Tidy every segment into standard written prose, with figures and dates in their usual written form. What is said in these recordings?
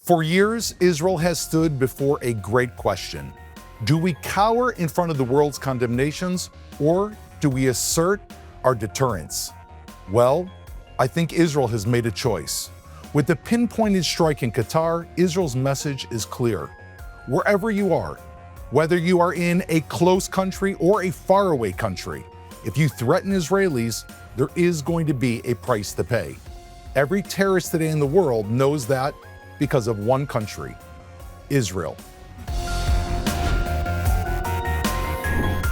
For years, Israel has stood before a great question. Do we cower in front of the world's condemnations, or do we assert our deterrence? Well, I think Israel has made a choice. With the pinpointed strike in Qatar, Israel's message is clear. Wherever you are, whether you are in a close country or a faraway country, if you threaten Israelis, there is going to be a price to pay. Every terrorist today in the world knows that because of one country, Israel.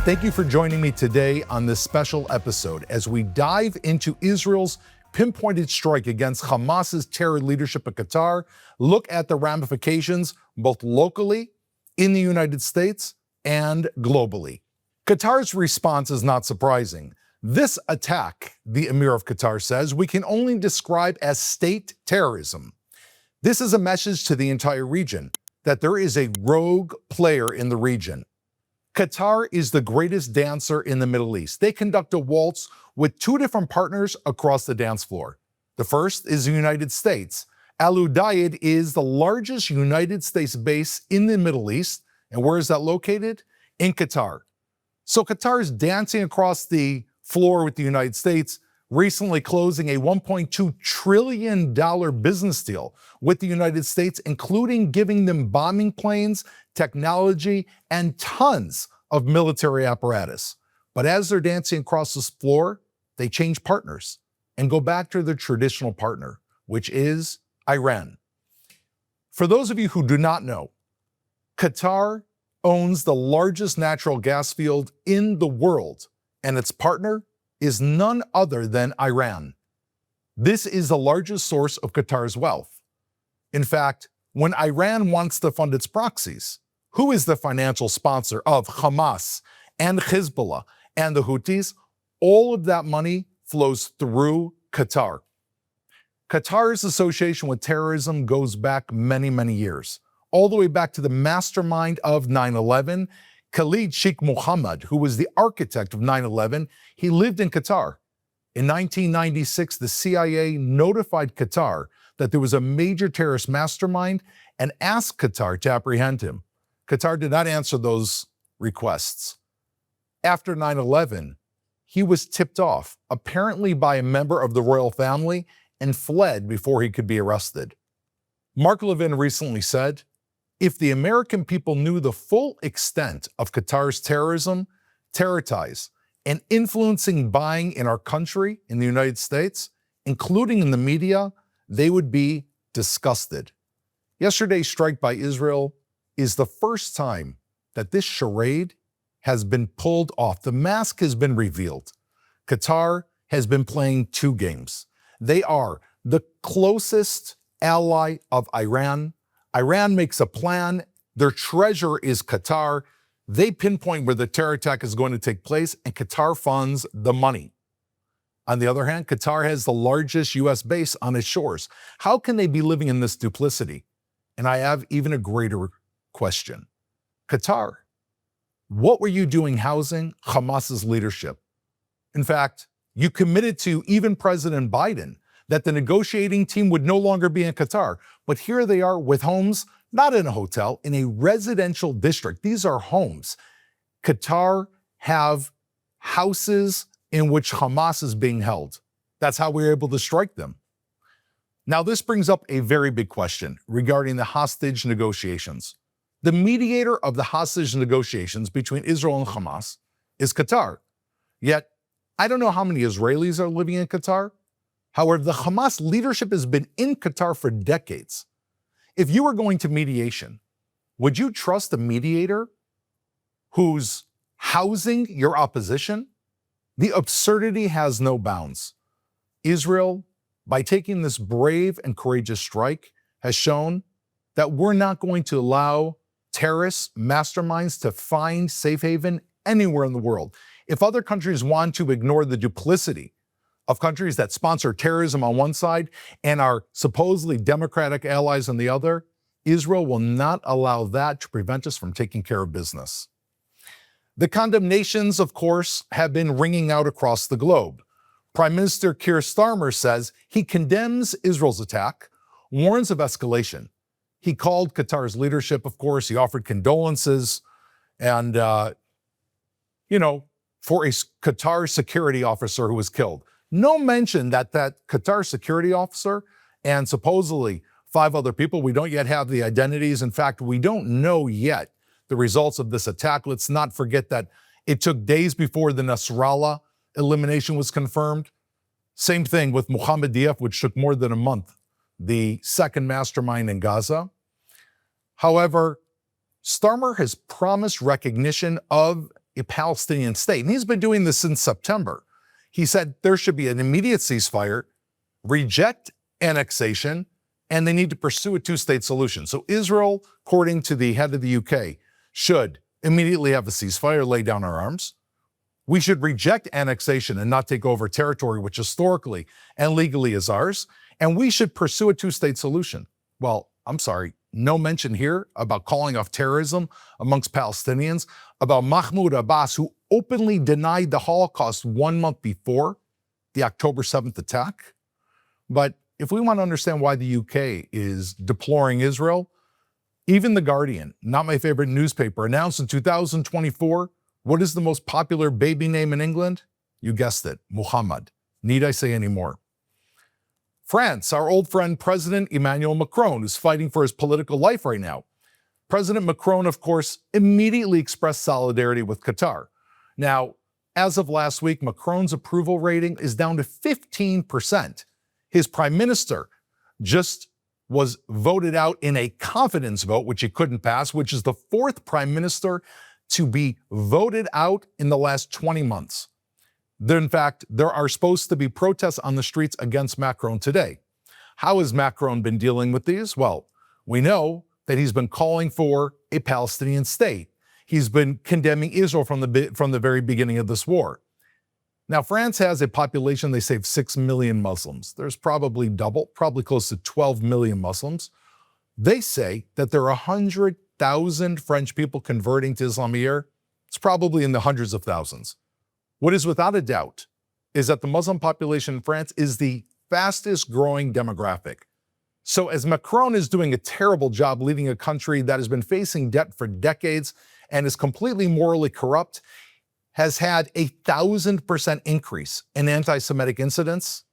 Thank you for joining me today on this special episode as we dive into Israel's pinpointed strike against Hamas's terror leadership in Qatar, look at the ramifications both locally, in the United States, and globally. Qatar's response is not surprising. This attack, the Emir of Qatar says, we can only describe as state terrorism. This is a message to the entire region that there is a rogue player in the region. Qatar is the greatest dancer in the Middle East. They conduct a waltz with two different partners across the dance floor. The first is the United States. Al Udeid is the largest United States base in the Middle East. And where is that located? In Qatar. So Qatar is dancing across the floor with the United States, recently closing a $1.2 trillion business deal with the United States, including giving them bombing planes, technology, and tons of military apparatus. But as they're dancing across this floor, they change partners and go back to their traditional partner, which is Iran. For those of you who do not know, Qatar owns the largest natural gas field in the world, and its partner is none other than Iran. This is the largest source of Qatar's wealth. In fact, when Iran wants to fund its proxies, who is the financial sponsor of Hamas and Hezbollah and the Houthis? All of that money flows through Qatar. Qatar's association with terrorism goes back many, many years, all the way back to the mastermind of 9/11, Khalid Sheikh Mohammed, who was the architect of 9/11, he lived in Qatar. In 1996, the CIA notified Qatar that there was a major terrorist mastermind and asked Qatar to apprehend him. Qatar did not answer those requests. After 9/11, he was tipped off, apparently by a member of the royal family, and fled before he could be arrested. Mark Levin recently said, if the American people knew the full extent of Qatar's terrorism, terror ties, and influencing buying in our country, in the United States, including in the media, they would be disgusted. Yesterday's strike by Israel is the first time that this charade has been pulled off. The mask has been revealed. Qatar has been playing two games. They are the closest ally of Iran. Iran makes a plan. Their treasure is Qatar. They pinpoint where the terror attack is going to take place, and Qatar funds the money. On the other hand, Qatar has the largest U.S. base on its shores. How can they be living in this duplicity? And I have even a greater question. Qatar, what were you doing housing Hamas's leadership? In fact, you committed to even President Biden that the negotiating team would no longer be in Qatar. But here they are with homes, not in a hotel, in a residential district. These are homes. Qatar have houses in which Hamas is being held. That's how we were able to strike them. Now, this brings up a very big question regarding the hostage negotiations. The mediator of the hostage negotiations between Israel and Hamas is Qatar. Yet, I don't know how many Israelis are living in Qatar. However, the Hamas leadership has been in Qatar for decades. If you were going to mediation, would you trust a mediator who's housing your opposition? The absurdity has no bounds. Israel, by taking this brave and courageous strike, has shown that we're not going to allow terrorists, masterminds to find safe haven anywhere in the world. If other countries want to ignore the duplicity of countries that sponsor terrorism on one side and are supposedly democratic allies on the other, Israel will not allow that to prevent us from taking care of business. The condemnations, of course, have been ringing out across the globe. Prime Minister Keir Starmer says he condemns Israel's attack, warns of escalation. He called Qatar's leadership, of course. He offered condolences and, for a Qatar security officer who was killed. No mention that Qatar security officer and supposedly 5 other people, we don't yet have the identities. In fact, we don't know yet the results of this attack. Let's not forget that it took days before the Nasrallah elimination was confirmed. Same thing with Mohammed Diaf, which took more than a month, the second mastermind in Gaza. However, Starmer has promised recognition of a Palestinian state, and he's been doing this since September. He said there should be an immediate ceasefire, reject annexation, and they need to pursue a 2-state solution. So Israel, according to the head of the UK, should immediately have a ceasefire, lay down our arms. We should reject annexation and not take over territory which historically and legally is ours. And we should pursue a 2-state solution. Well, I'm sorry, no mention here about calling off terrorism amongst Palestinians, about Mahmoud Abbas, who openly denied the Holocaust 1 month before the October 7th attack. But if we want to understand why the UK is deploring Israel, even The Guardian, not my favorite newspaper, announced in 2024, what is the most popular baby name in England? You guessed it, Muhammad. Need I say any more? France, our old friend President Emmanuel Macron, who's fighting for his political life right now. President Macron, of course, immediately expressed solidarity with Qatar. Now, as of last week, Macron's approval rating is down to 15%. His prime minister just was voted out in a confidence vote, which he couldn't pass, which is the 4th prime minister to be voted out in the last 20 months. In fact, there are supposed to be protests on the streets against Macron today. How has Macron been dealing with these? Well, we know that he's been calling for a Palestinian state. He's been condemning Israel from the very beginning of this war. Now, France has a population, they say, of 6 million Muslims. There's probably probably close to 12 million Muslims. They say that there are 100,000 French people converting to Islam a year. It's probably in the hundreds of thousands. What is without a doubt is that the Muslim population in France is the fastest growing demographic. So as Macron is doing a terrible job leading a country that has been facing debt for decades and is completely morally corrupt, has had a 1,000% increase in anti-Semitic incidents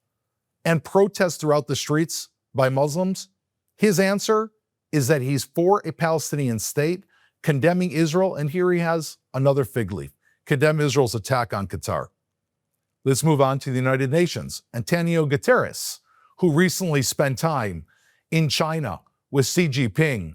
and protests throughout the streets by Muslims, his answer is that he's for a Palestinian state, condemning Israel, and here he has another fig leaf, condemn Israel's attack on Qatar. Let's move on to the United Nations. Antonio Guterres, who recently spent time in China with Xi Jinping,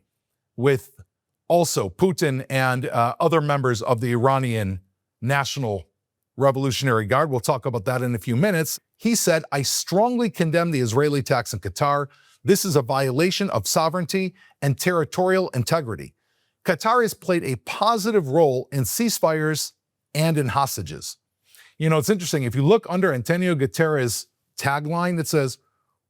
with also Putin and other members of the Iranian National Revolutionary Guard. We'll talk about that in a few minutes. He said, I strongly condemn the Israeli attacks in Qatar. This is a violation of sovereignty and territorial integrity. Qatar has played a positive role in ceasefires and in hostages. You know, it's interesting. If you look under Antonio Guterres' tagline, it says,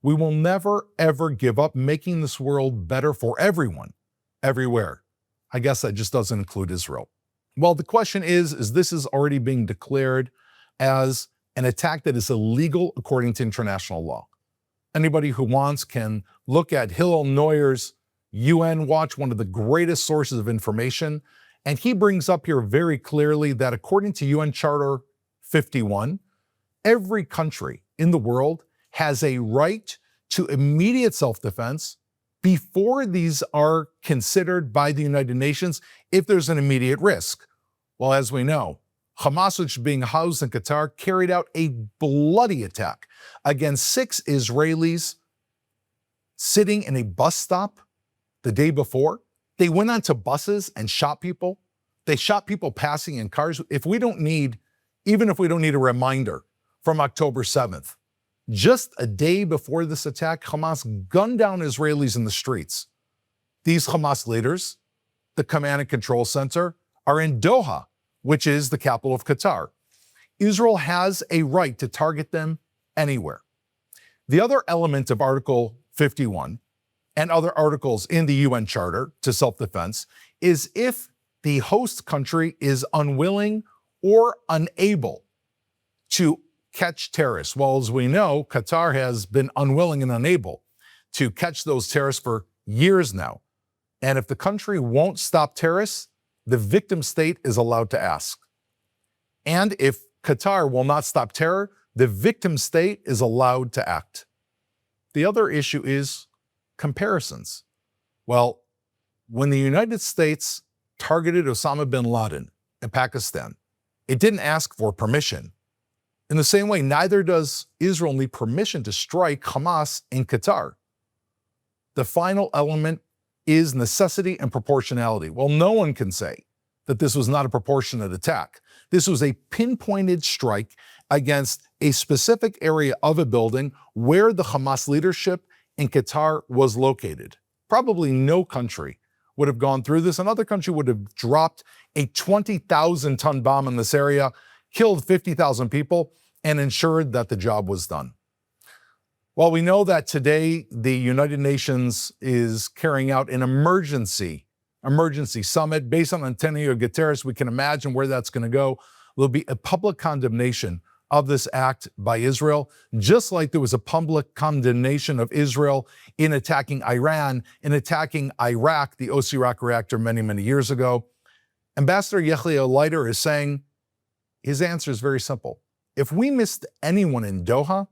we will never, ever give up making this world better for everyone, everywhere. I guess that just doesn't include Israel. Well, the question is this is already being declared as an attack that is illegal according to international law. Anybody who wants can look at Hillel Neuer's UN Watch, one of the greatest sources of information, and he brings up here very clearly that according to UN Charter 51, every country in the world has a right to immediate self-defense before these are considered by the United Nations if there's an immediate risk. Well, as we know, Hamas, which is being housed in Qatar, carried out a bloody attack against 6 Israelis sitting in a bus stop the day before. They went onto buses and shot people. They shot people passing in cars. Even if we don't need a reminder from October 7th, just a day before this attack, Hamas gunned down Israelis in the streets. These Hamas leaders, the command and control center, are in Doha, which is the capital of Qatar. Israel has a right to target them anywhere. The other element of Article 51 and other articles in the UN Charter to self-defense is if the host country is unwilling or unable to catch terrorists. Well, as we know, Qatar has been unwilling and unable to catch those terrorists for years now. And if the country won't stop terrorists, the victim state is allowed to ask. And if Qatar will not stop terror, the victim state is allowed to act. The other issue is comparisons. Well, when the United States targeted Osama bin Laden in Pakistan, it didn't ask for permission. In the same way, neither does Israel need permission to strike Hamas in Qatar. The final element is necessity and proportionality. Well, no one can say that this was not a proportionate attack. This was a pinpointed strike against a specific area of a building where the Hamas leadership in Qatar was located. Probably no country would have gone through this. Another country would have dropped a 20,000-ton bomb in this area, killed 50,000 people, and ensured that the job was done. Well, we know that today the United Nations is carrying out an emergency summit based on Antonio Guterres. We can imagine where that's going to go. There'll be a public condemnation of this act by Israel, just like there was a public condemnation of Israel in attacking Iran, in attacking Iraq, the Iraq reactor many, many years ago. Ambassador Yechiel Leiter is saying his answer is very simple. If we missed anyone in Doha,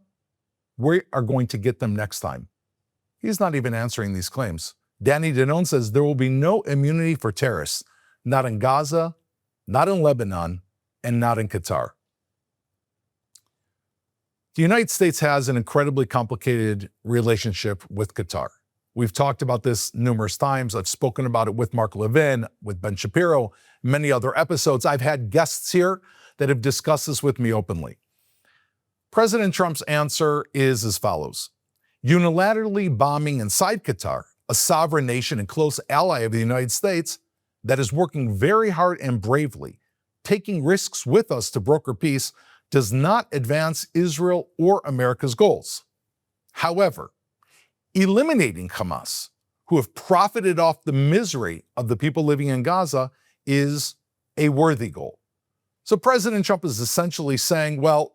we are going to get them next time. He's not even answering these claims. Danny Danon says there will be no immunity for terrorists, not in Gaza, not in Lebanon, and not in Qatar. The United States has an incredibly complicated relationship with Qatar. We've talked about this numerous times. I've spoken about it with Mark Levin, with Ben Shapiro, many other episodes. I've had guests here that have discussed this with me openly. President Trump's answer is as follows. Unilaterally bombing inside Qatar, a sovereign nation and close ally of the United States that is working very hard and bravely, taking risks with us to broker peace, does not advance Israel or America's goals. However, eliminating Hamas, who have profited off the misery of the people living in Gaza, is a worthy goal. So President Trump is essentially saying, well,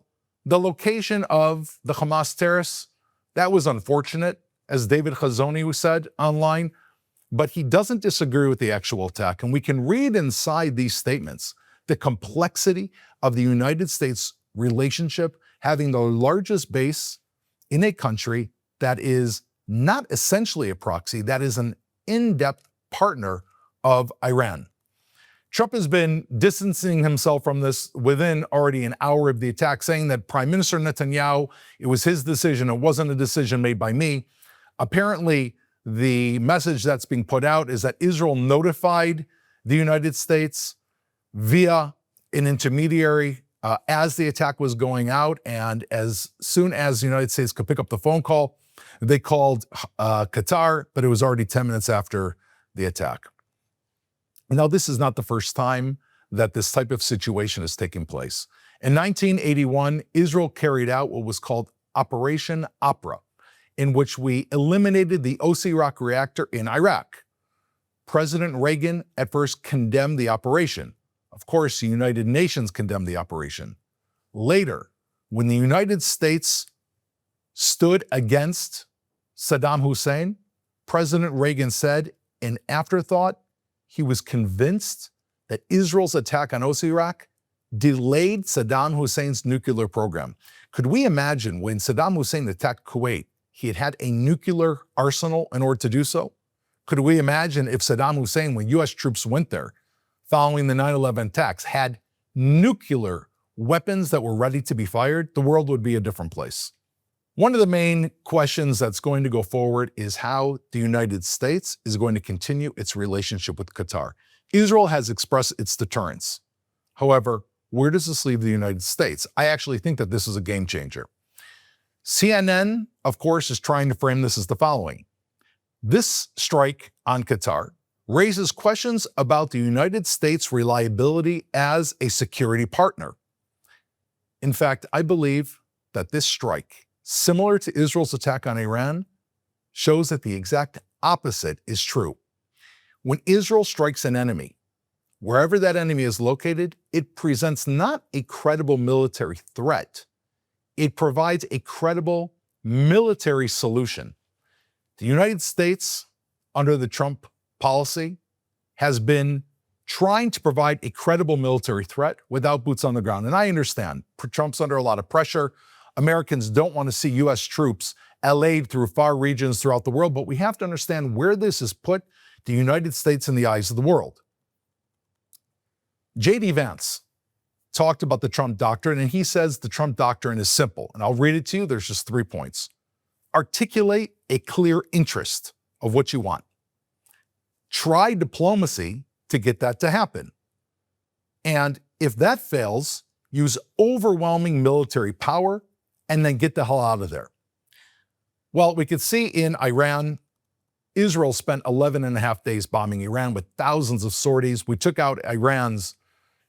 the location of the Hamas terrorists, that was unfortunate, as David Khazoni said online, but he doesn't disagree with the actual attack. And we can read inside these statements the complexity of the United States relationship having the largest base in a country that is not essentially a proxy, that is an in-depth partner of Iran. Trump has been distancing himself from this within already an hour of the attack, saying that Prime Minister Netanyahu, it was his decision, it wasn't a decision made by me. Apparently, the message that's being put out is that Israel notified the United States via an intermediary as the attack was going out, and as soon as the United States could pick up the phone call, they called Qatar, but it was already 10 minutes after the attack. Now, this is not the first time that this type of situation is taking place. In 1981, Israel carried out what was called Operation Opera, in which we eliminated the Iraq reactor in Iraq. President Reagan at first condemned the operation. Of course, the United Nations condemned the operation. Later, when the United States stood against Saddam Hussein, President Reagan said, in afterthought, he was convinced that Israel's attack on Iraq delayed Saddam Hussein's nuclear program. Could we imagine when Saddam Hussein attacked Kuwait, he had a nuclear arsenal in order to do so? Could we imagine if Saddam Hussein, when U.S. troops went there following the 9/11 attacks, had nuclear weapons that were ready to be fired? The world would be a different place. One of the main questions that's going to go forward is how the United States is going to continue its relationship with Qatar. Israel has expressed its deterrence. However, where does this leave the United States? I actually think that this is a game changer. CNN, of course, is trying to frame this as the following. This strike on Qatar raises questions about the United States' reliability as a security partner. In fact, I believe that this strike, similar to Israel's attack on Iran, shows that the exact opposite is true. When Israel strikes an enemy, wherever that enemy is located, it presents not a credible military threat. It provides a credible military solution. The United States, under the Trump policy has been trying to provide a credible military threat without boots on the ground. And I understand Trump's under a lot of pressure. Americans don't want to see U.S. troops allayed through far regions throughout the world, but we have to understand where this has put the United States in the eyes of the world. J.D. Vance talked about the Trump Doctrine, and he says the Trump Doctrine is simple. And I'll read it to you. There's just 3 points. Articulate a clear interest of what you want. Try diplomacy to get that to happen. And if that fails, use overwhelming military power and then get the hell out of there. Well, we could see in Iran, Israel spent 11 and a half days bombing Iran with thousands of sorties. We took out Iran's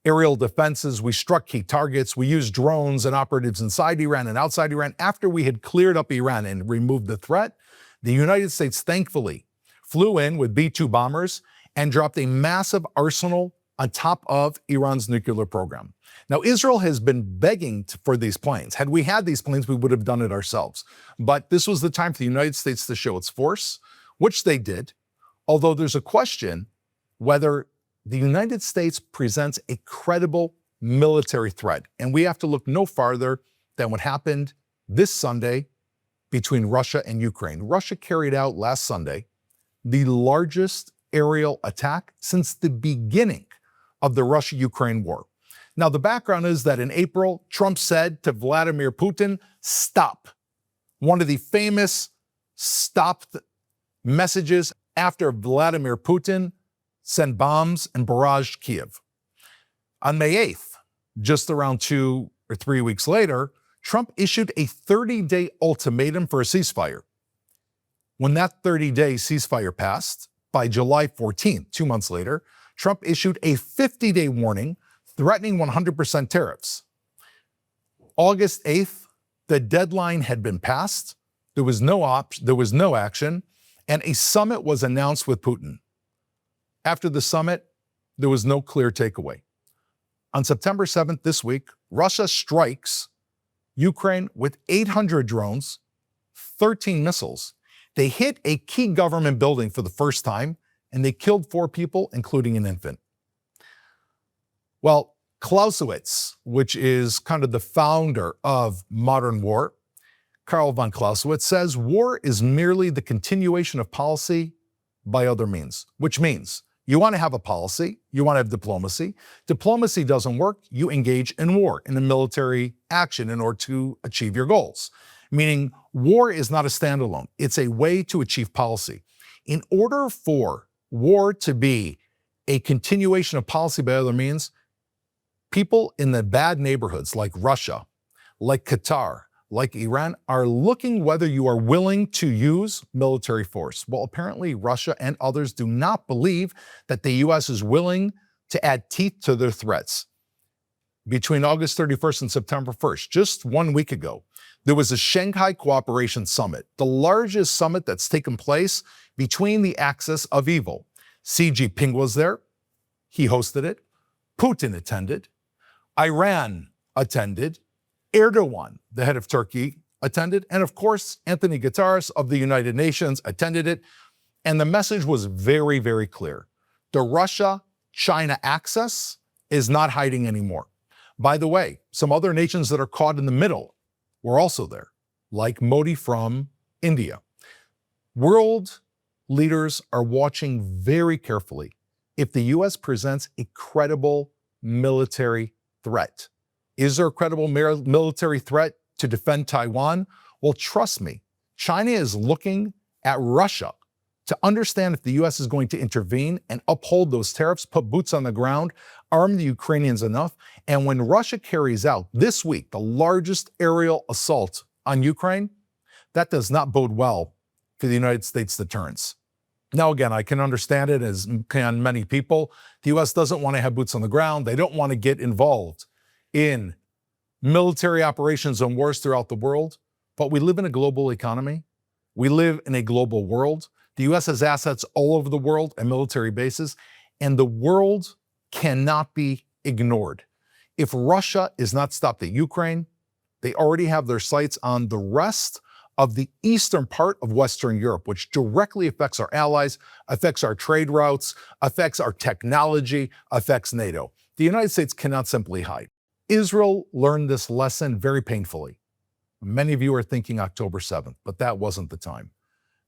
aerial defenses. We struck key targets. We used drones and operatives inside Iran and outside Iran. After we had cleared up Iran and removed the threat, the United States thankfully flew in with B-2 bombers and dropped a massive arsenal on top of Iran's nuclear program. Now, Israel has been begging for these planes. Had we had these planes, we would have done it ourselves. But this was the time for the United States to show its force, which they did, although there's a question whether the United States presents a credible military threat. And we have to look no farther than what happened this Sunday between Russia and Ukraine. Russia carried out last Sunday the largest aerial attack since the beginning of the Russia-Ukraine war. Now, the background is that in April, Trump said to Vladimir Putin, stop. One of the famous stop messages after Vladimir Putin sent bombs and barraged Kiev. On May 8th, just around 2 or 3 weeks later, Trump issued a 30-day ultimatum for a ceasefire. When that 30-day ceasefire passed, by July 14th, 2 months later, Trump issued a 50-day warning threatening 100% tariffs. August 8th, the deadline had been passed. There was no action, and a summit was announced with Putin. After the summit, there was no clear takeaway. On September 7th this week, Russia strikes Ukraine with 800 drones, 13 missiles. They hit a key government building for the first time, and they killed 4 people, including an infant. Well, Clausewitz, which is kind of the founder of modern war, Karl von Clausewitz, says war is merely the continuation of policy by other means, which means you want to have a policy, you want to have diplomacy. Diplomacy doesn't work, you engage in war, in a military action in order to achieve your goals. Meaning war is not a standalone, it's a way to achieve policy. In order for war to be a continuation of policy by other means, people in the bad neighborhoods like Russia, like Qatar, like Iran are looking whether you are willing to use military force. Well, apparently Russia and others do not believe that the U.S. is willing to add teeth to their threats. Between August 31st and September 1st, just 1 week ago, there was a Shanghai Cooperation Summit, the largest summit that's taken place between the axis of evil. Xi Jinping was there. He hosted it. Putin attended. Iran attended. Erdogan, the head of Turkey, attended. And of course, Anthony Guterres of the United Nations attended it. And the message was very, very clear. The Russia-China axis is not hiding anymore. By the way, some other nations that are caught in the middle were also there, like Modi from India. World leaders are watching very carefully if the U.S. presents a credible military threat. Is there a credible military threat to defend Taiwan? Well, trust me, China is looking at Russia to understand if the U.S. is going to intervene and uphold those tariffs, put boots on the ground, arm the Ukrainians enough. And when Russia carries out this week the largest aerial assault on Ukraine, that does not bode well for the United States deterrence. Now, again, I can understand it, as can many people. The U.S. doesn't want to have boots on the ground. They don't want to get involved in military operations and wars throughout the world. But we live in a global economy. We live in a global world. The U.S. has assets all over the world and military bases, and the world cannot be ignored. If Russia is not stopped at Ukraine, they already have their sights on the rest of the eastern part of Western Europe, which directly affects our allies, affects our trade routes, affects our technology, affects NATO. The United States cannot simply hide. Israel learned this lesson very painfully. Many of you are thinking October 7th, but that wasn't the time.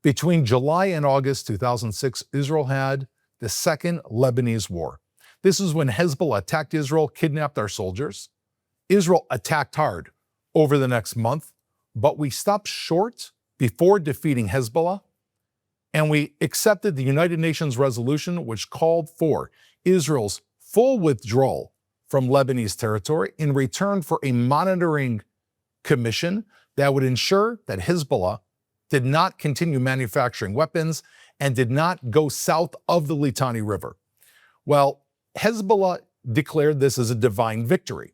Between July and August 2006, Israel had the Second Lebanese War. This is when Hezbollah attacked Israel, kidnapped our soldiers. Israel attacked hard over the next month, but we stopped short before defeating Hezbollah, and we accepted the United Nations resolution which called for Israel's full withdrawal from Lebanese territory in return for a monitoring commission that would ensure that Hezbollah did not continue manufacturing weapons and did not go south of the Litani River. Well, Hezbollah declared this as a divine victory.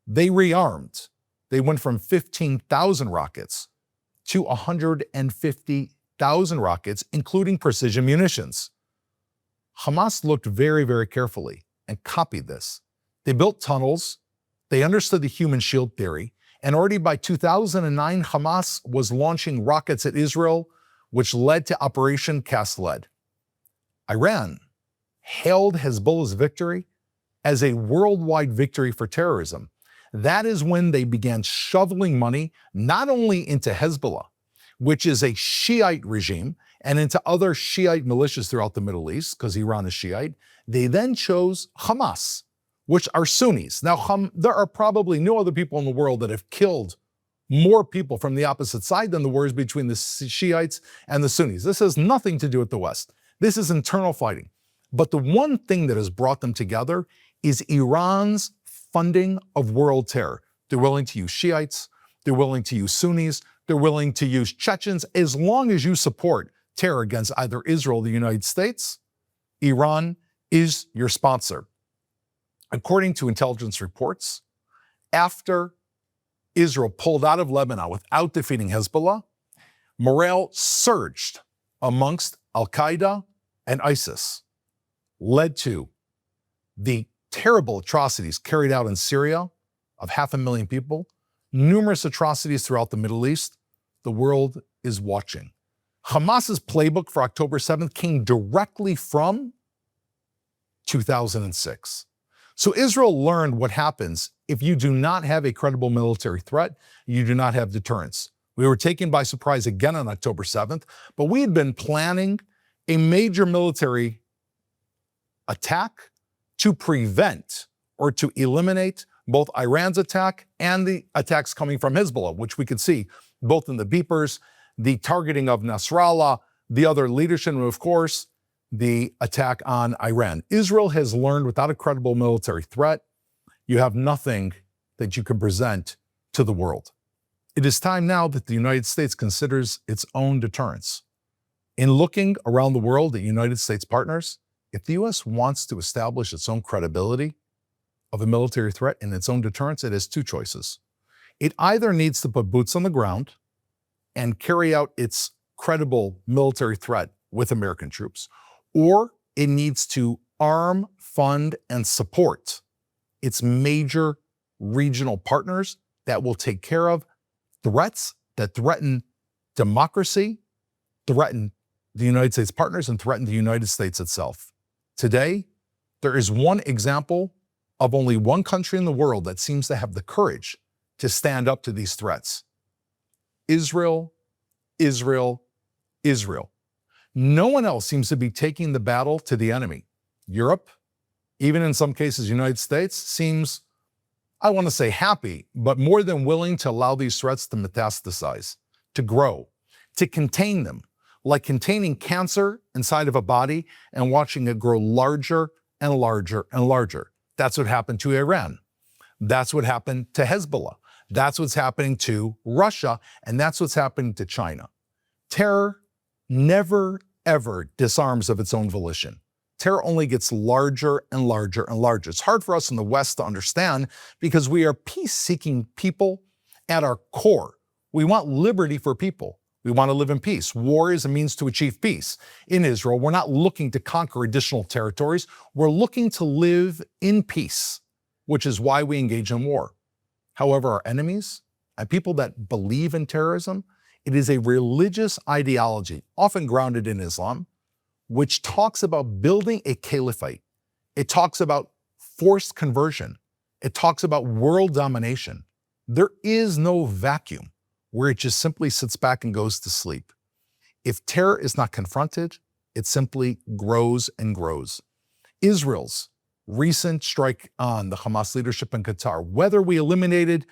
They rearmed. They went from 15,000 rockets to 150,000 rockets, including precision munitions. Hamas looked very, very carefully and copied this. They built tunnels. They understood the human shield theory. And already by 2009, Hamas was launching rockets at Israel, which led to Operation Cast Lead. Iran hailed Hezbollah's victory as a worldwide victory for terrorism. That is when they began shoveling money not only into Hezbollah, which is a Shiite regime, and into other Shiite militias throughout the Middle East, because Iran is Shiite. They then chose Hamas, which are Sunnis. Now, there are probably no other people in the world that have killed more people from the opposite side than the wars between the Shiites and the Sunnis. This has nothing to do with the West. This is internal fighting. But the one thing that has brought them together is Iran's funding of world terror. They're willing to use Shiites, they're willing to use Sunnis, they're willing to use Chechens. As long as you support terror against either Israel or the United States, Iran is your sponsor. According to intelligence reports, after Israel pulled out of Lebanon without defeating Hezbollah, morale surged amongst Al-Qaeda and ISIS, led to the terrible atrocities carried out in Syria of 500,000 people, numerous atrocities throughout the Middle East. The world is watching. Hamas's playbook for October 7th came directly from 2006. So Israel learned what happens if you do not have a credible military threat, you do not have deterrence. We were taken by surprise again on October 7th, but we had been planning a major military attack to prevent or to eliminate both Iran's attack and the attacks coming from Hezbollah, which we could see both in the beepers, the targeting of Nasrallah, the other leadership, and of course, the attack on Iran. Israel has learned without a credible military threat, you have nothing that you can present to the world. It is time now that the United States considers its own deterrence. In looking around the world at United States partners, if the U.S. wants to establish its own credibility of a military threat and its own deterrence, it has two choices. It either needs to put boots on the ground and carry out its credible military threat with American troops, or it needs to arm, fund, and support its major regional partners that will take care of threats that threaten democracy, threaten the United States partners, and threaten the United States itself. Today, there is one example of only one country in the world that seems to have the courage to stand up to these threats. Israel, Israel, Israel. No one else seems to be taking the battle to the enemy. Europe, even in some cases, the United States, seems, I want to say happy, but more than willing to allow these threats to metastasize, to grow, to contain them, like containing cancer inside of a body and watching it grow larger and larger and larger. That's what happened to Iran. That's what happened to Hezbollah. That's what's happening to Russia, and that's what's happening to China. Terror never, ever disarms of its own volition. Terror only gets larger and larger and larger. It's hard for us in the West to understand because we are peace-seeking people at our core. We want liberty for people. We want to live in peace. War is a means to achieve peace. In Israel, we're not looking to conquer additional territories. We're looking to live in peace, which is why we engage in war. However, our enemies and people that believe in terrorism, It is a religious ideology, often grounded in Islam, which talks about building a caliphate. It talks about forced conversion. It talks about world domination. There is no vacuum where it just simply sits back and goes to sleep. If terror is not confronted, it simply grows and grows. Israel's recent strike on the Hamas leadership in Qatar, whether we eliminated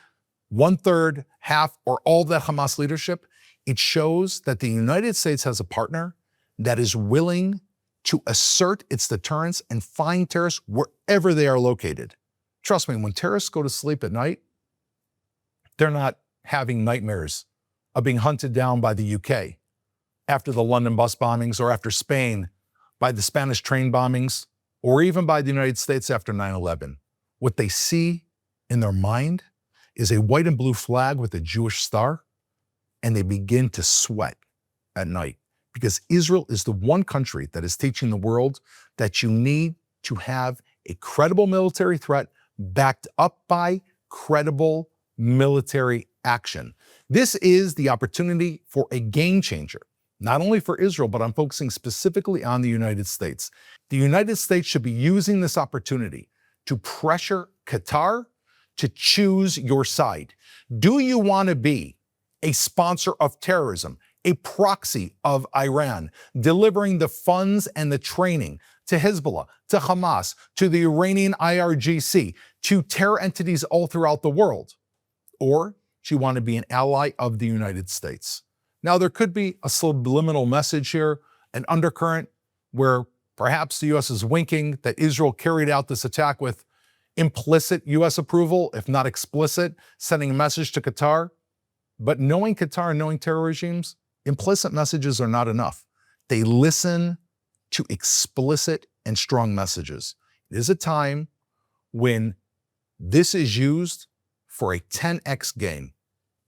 1/3, half, or all that Hamas leadership, it shows that the United States has a partner that is willing to assert its deterrence and find terrorists wherever they are located. Trust me, when terrorists go to sleep at night, they're not having nightmares of being hunted down by the UK after the London bus bombings, or after Spain by the Spanish train bombings, or even by the United States after 9/11. What they see in their mind is a white and blue flag with a Jewish star, and they begin to sweat at night, because Israel is the one country that is teaching the world that you need to have a credible military threat backed up by credible military action. This is the opportunity for a game changer, not only for Israel, but I'm focusing specifically on the United States. The United States should be using this opportunity to pressure Qatar to choose your side. Do you want to be a sponsor of terrorism, a proxy of Iran, delivering the funds and the training to Hezbollah, to Hamas, to the Iranian IRGC, to terror entities all throughout the world? Or do you want to be an ally of the United States? Now, there could be a subliminal message here, an undercurrent, where perhaps the U.S. is winking that Israel carried out this attack with implicit U.S. approval, if not explicit, sending a message to Qatar. But knowing Qatar and knowing terror regimes, implicit messages are not enough. They listen to explicit and strong messages. It is a time when this is used for a 10x game.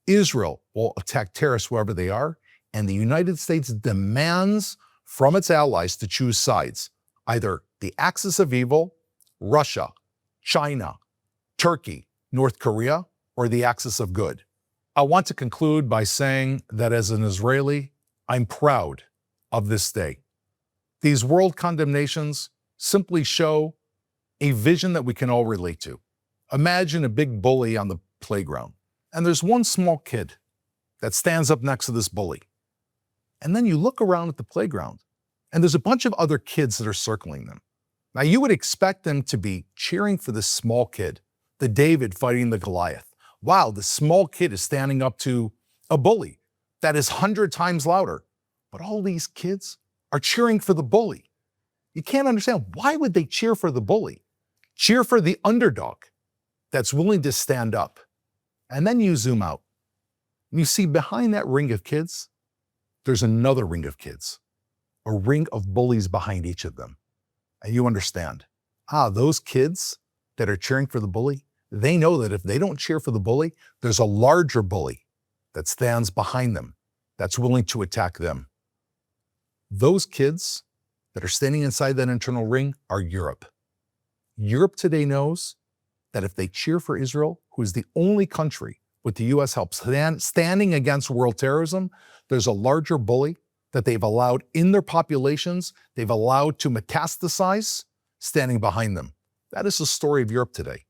Israel will attack terrorists wherever they are, and the United States demands from its allies to choose sides, either the axis of evil, Russia, China, Turkey, North Korea, or the axis of good. I want to conclude by saying that as an Israeli, I'm proud of this day. These world condemnations simply show a vision that we can all relate to. Imagine a big bully on the playground, and there's one small kid that stands up next to this bully. And then you look around at the playground, and there's a bunch of other kids that are circling them. Now, you would expect them to be cheering for this small kid, the David fighting the Goliath. Wow, the small kid is standing up to a bully that is 100 times louder. But all these kids are cheering for the bully. You can't understand, why would they cheer for the bully? Cheer for the underdog that's willing to stand up. And then you zoom out, and you see behind that ring of kids, there's another ring of kids, a ring of bullies behind each of them. And you understand, those kids that are cheering for the bully, they know that if they don't cheer for the bully, there's a larger bully that stands behind them, that's willing to attack them. Those kids that are standing inside that internal ring are Europe. Europe today knows that if they cheer for Israel, who is the only country with the U.S. help standing against world terrorism, there's a larger bully that they've allowed in their populations, they've allowed to metastasize, standing behind them. That is the story of Europe today.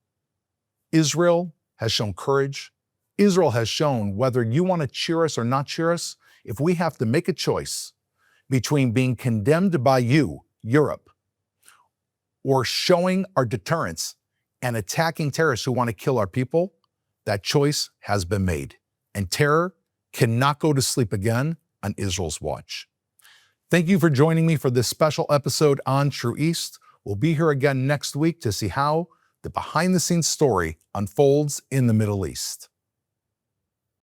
Israel has shown courage. Israel has shown, whether you want to cheer us or not cheer us, if we have to make a choice between being condemned by you, Europe, or showing our deterrence and attacking terrorists who want to kill our people, that choice has been made. And terror cannot go to sleep again on Israel's watch. Thank you for joining me for this special episode on True East. We'll be here again next week to see how the behind-the-scenes story unfolds in the Middle East.